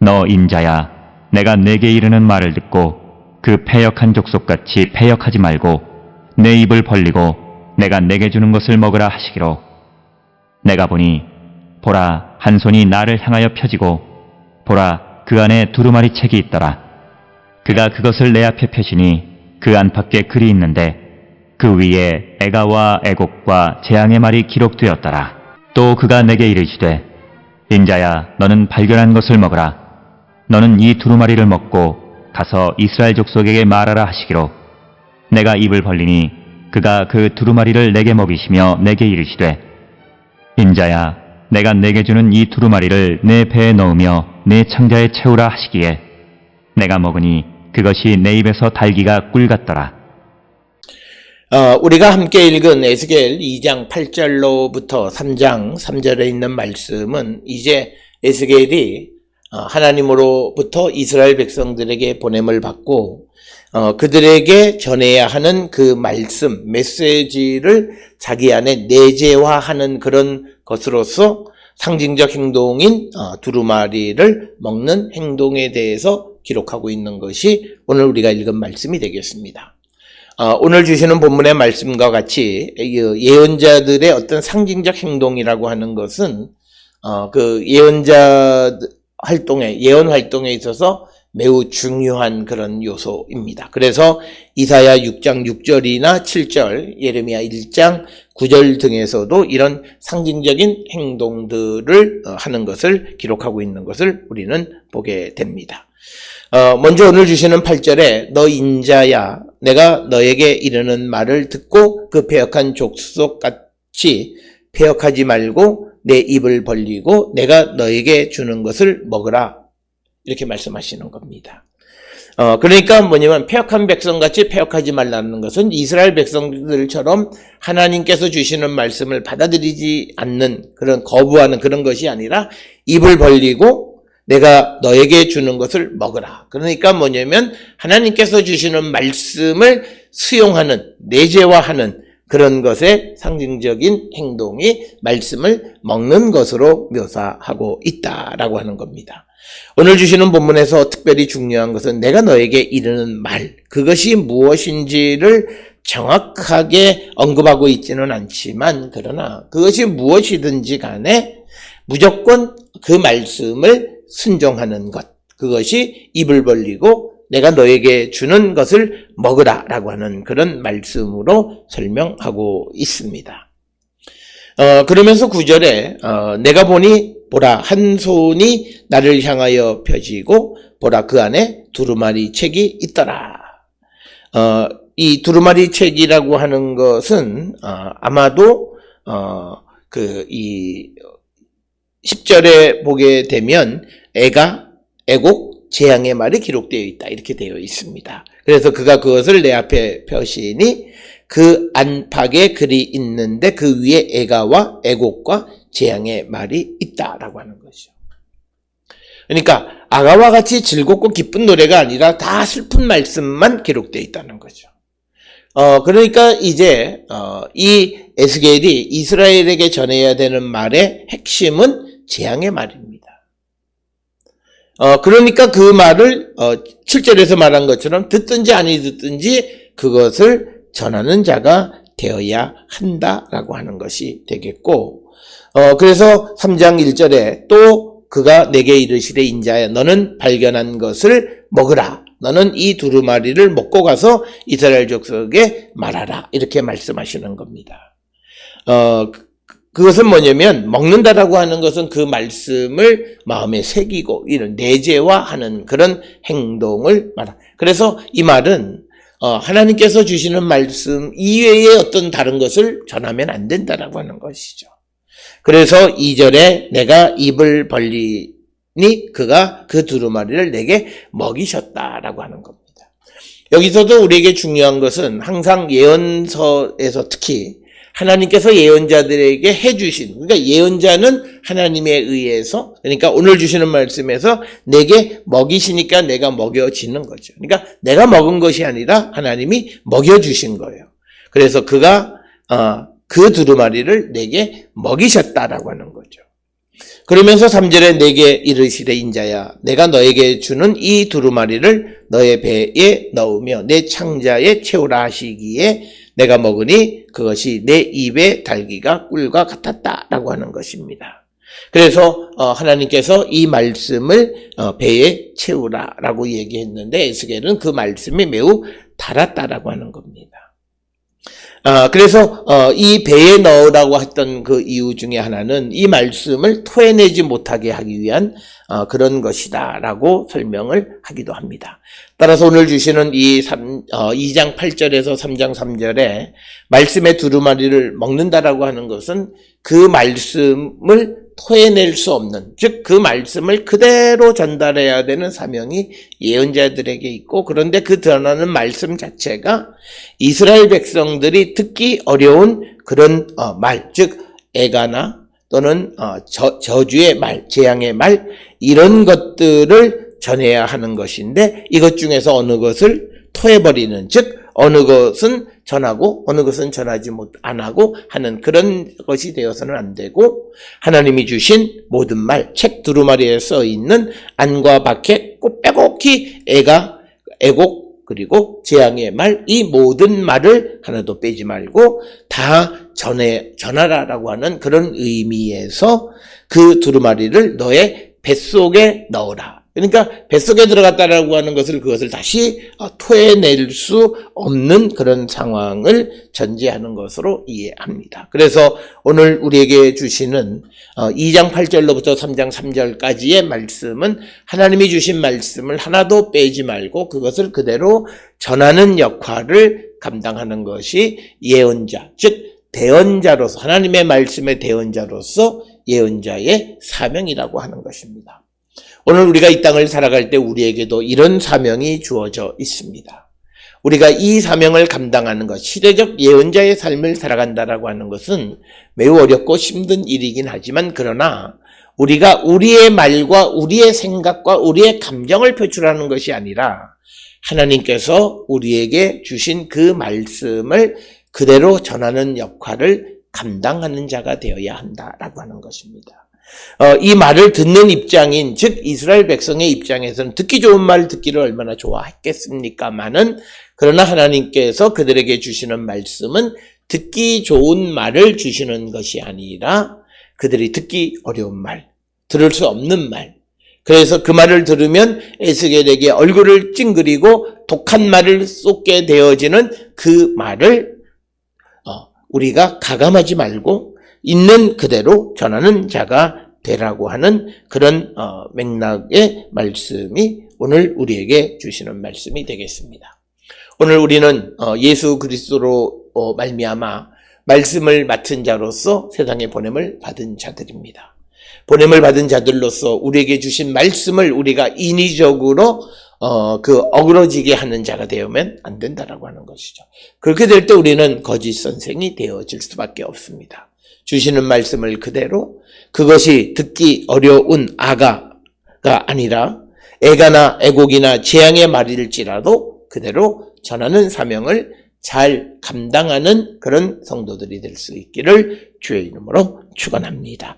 너 인자야, 내가 내게 이르는 말을 듣고 그 패역한 족속같이 패역하지 말고 내 입을 벌리고 내가 내게 주는 것을 먹으라 하시기로. 내가 보니 보라, 한 손이 나를 향하여 펴지고 보라, 그 안에 두루마리 책이 있더라. 그가 그것을 내 앞에 펴시니 그 안팎에 글이 있는데 그 위에 애가와 애곡과 재앙의 말이 기록되었더라. 또 그가 내게 이르시되, 인자야, 너는 발견한 것을 먹으라. 너는 이 두루마리를 먹고 가서 이스라엘 족속에게 말하라 하시기로. 내가 입을 벌리니 그가 그 두루마리를 내게 먹이시며 내게 이르시되, 인자야, 내가 내게 주는 이 두루마리를 내 배에 넣으며 내 창자에 채우라 하시기에 내가 먹으니 그것이 내 입에서 달기가 꿀 같더라. 우리가 함께 읽은 에스겔 2장 8절로부터 3장 3절에 있는 말씀은 이제 에스겔이 하나님으로부터 이스라엘 백성들에게 보냄을 받고 그들에게 전해야 하는 그 말씀, 메시지를 자기 안에 내재화하는 그런 것으로서 상징적 행동인 두루마리를 먹는 행동에 대해서 기록하고 있는 것이 오늘 우리가 읽은 말씀이 되겠습니다. 오늘 주시는 본문의 말씀과 같이 예언자들의 어떤 상징적 행동이라고 하는 것은 그 예언자 예언 활동에 있어서 매우 중요한 그런 요소입니다. 그래서 이사야 6장 6절이나 7절, 예레미야 1장 9절 등에서도 이런 상징적인 행동들을 하는 것을 기록하고 있는 것을 우리는 보게 됩니다. 먼저 오늘 주시는 8절에 너 인자야, 내가 너에게 이르는 말을 듣고 그 패역한 족속같이 패역하지 말고 내 입을 벌리고 내가 너에게 주는 것을 먹으라, 이렇게 말씀하시는 겁니다. 그러니까 뭐냐면 패역한 백성같이 패역하지 말라는 것은 이스라엘 백성들처럼 하나님께서 주시는 말씀을 받아들이지 않는, 그런 거부하는 그런 것이 아니라 입을 벌리고 내가 너에게 주는 것을 먹으라. 그러니까 뭐냐면 하나님께서 주시는 말씀을 수용하는, 내재화하는 그런 것의 상징적인 행동이 말씀을 먹는 것으로 묘사하고 있다라고 하는 겁니다. 오늘 주시는 본문에서 특별히 중요한 것은 내가 너에게 이르는 말, 그것이 무엇인지를 정확하게 언급하고 있지는 않지만, 그러나 그것이 무엇이든지 간에 무조건 그 말씀을 순종하는 것, 그것이 입을 벌리고 내가 너에게 주는 것을 먹으라 라고 하는 그런 말씀으로 설명하고 있습니다. 그러면서 9절에 내가 보니 보라, 한 손이 나를 향하여 펴지고 보라, 그 안에 두루마리 책이 있더라. 이 두루마리 책이라고 하는 것은 아마도 이 10절에 보게 되면 애가, 애곡, 재앙의 말이 기록되어 있다, 이렇게 되어 있습니다. 그래서 그가 그것을 내 앞에 펴시니 그 안팎에 글이 있는데 그 위에 애가와 애곡과 재앙의 말이 있다라고 하는 것이죠. 그러니까 아가와 같이 즐겁고 기쁜 노래가 아니라 다 슬픈 말씀만 기록되어 있다는 거죠. 그러니까 이제 이 에스겔이 이스라엘에게 전해야 되는 말의 핵심은 재앙의 말입니다. 그러니까 그 말을 7절에서 말한 것처럼 듣든지 아니 듣든지 그것을 전하는 자가 되어야 한다라고 하는 것이 되겠고, 그래서 3장 1절에 또 그가 내게 이르시되 인자야, 너는 발견한 것을 먹으라. 너는 이 두루마리를 먹고 가서 이스라엘 족속에 말하라, 이렇게 말씀하시는 겁니다. 그것은 뭐냐면 먹는다라고 하는 것은 그 말씀을 마음에 새기고 이런 내재화하는 그런 행동을 말합니다. 그래서 이 말은 하나님께서 주시는 말씀 이외의 어떤 다른 것을 전하면 안 된다라고 하는 것이죠. 그래서 2절에 내가 입을 벌리니 그가 그 두루마리를 내게 먹이셨다라고 하는 겁니다. 여기서도 우리에게 중요한 것은 항상 예언서에서 특히 하나님께서 예언자들에게 해주신, 그러니까 예언자는 하나님에 의해서, 그러니까 오늘 주시는 말씀에서 내게 먹이시니까 내가 먹여지는 거죠. 그러니까 내가 먹은 것이 아니라 하나님이 먹여주신 거예요. 그래서 그가 그 두루마리를 내게 먹이셨다라고 하는 거죠. 그러면서 3절에 내게 이르시되 인자야 내가 너에게 주는 이 두루마리를 너의 배에 넣으며 내 창자에 채우라 하시기에 내가 먹으니 그것이 내 입에 달기가 꿀과 같았다라고 하는 것입니다. 그래서 하나님께서 이 말씀을 배에 채우라라고 얘기했는데 에스겔은 그 말씀이 매우 달았다라고 하는 겁니다. 그래서 이 배에 넣으라고 했던 그 이유 중에 하나는 이 말씀을 토해내지 못하게 하기 위한 그런 것이다라고 설명을 하기도 합니다. 따라서 오늘 주시는 이 2장 8절에서 3장 3절에 말씀의 두루마리를 먹는다라고 하는 것은 그 말씀을 토해낼 수 없는, 즉 그 말씀을 그대로 전달해야 되는 사명이 예언자들에게 있고, 그런데 그 전하는 말씀 자체가 이스라엘 백성들이 듣기 어려운 그런 말, 즉 애가나 또는 저주의 말, 재앙의 말, 이런 것들을 전해야 하는 것인데, 이것 중에서 어느 것을 토해버리는, 즉 어느 것은 전하고 어느 것은 전하지 안 하고 하는 그런 것이 되어서는 안 되고, 하나님이 주신 모든 말, 책 두루마리에 써 있는 안과 박해 꼭 빼곡히 애곡 그리고 재앙의 말, 이 모든 말을 하나도 빼지 말고 다 전하라라고 하는 그런 의미에서 그 두루마리를 너의 뱃속에 넣어라. 그러니까 뱃속에 들어갔다라고 하는 것을 그것을 다시 토해낼 수 없는 그런 상황을 전제하는 것으로 이해합니다. 그래서 오늘 우리에게 주시는 2장 8절로부터 3장 3절까지의 말씀은 하나님이 주신 말씀을 하나도 빼지 말고 그것을 그대로 전하는 역할을 감당하는 것이 예언자, 즉 대언자로서, 하나님의 말씀의 대언자로서 예언자의 사명이라고 하는 것입니다. 오늘 우리가 이 땅을 살아갈 때 우리에게도 이런 사명이 주어져 있습니다. 우리가 이 사명을 감당하는 것, 시대적 예언자의 삶을 살아간다라고 하는 것은 매우 어렵고 힘든 일이긴 하지만, 그러나 우리가 우리의 말과 우리의 생각과 우리의 감정을 표출하는 것이 아니라 하나님께서 우리에게 주신 그 말씀을 그대로 전하는 역할을 감당하는 자가 되어야 한다라고 하는 것입니다. 이 말을 듣는 입장인, 즉 이스라엘 백성의 입장에서는 듣기 좋은 말 듣기를 얼마나 좋아했겠습니까마는, 그러나 하나님께서 그들에게 주시는 말씀은 듣기 좋은 말을 주시는 것이 아니라 그들이 듣기 어려운 말, 들을 수 없는 말, 그래서 그 말을 들으면 에스겔에게 얼굴을 찡그리고 독한 말을 쏟게 되어지는 그 말을 우리가 가감하지 말고 있는 그대로 전하는 자가 되라고 하는 그런 맥락의 말씀이 오늘 우리에게 주시는 말씀이 되겠습니다. 오늘 우리는 예수 그리스도로 말미암아 말씀을 맡은 자로서 세상에 보냄을 받은 자들입니다. 보냄을 받은 자들로서 우리에게 주신 말씀을 우리가 인위적으로 어그러지게 하는 자가 되면 안 된다라고 하는 것이죠. 그렇게 될 때 우리는 거짓 선생이 되어질 수밖에 없습니다. 주시는 말씀을 그대로, 그것이 듣기 어려운 아가가 아니라 애가나 애곡이나 재앙의 말일지라도 그대로 전하는 사명을 잘 감당하는 그런 성도들이 될 수 있기를 주의 이름으로 축원합니다.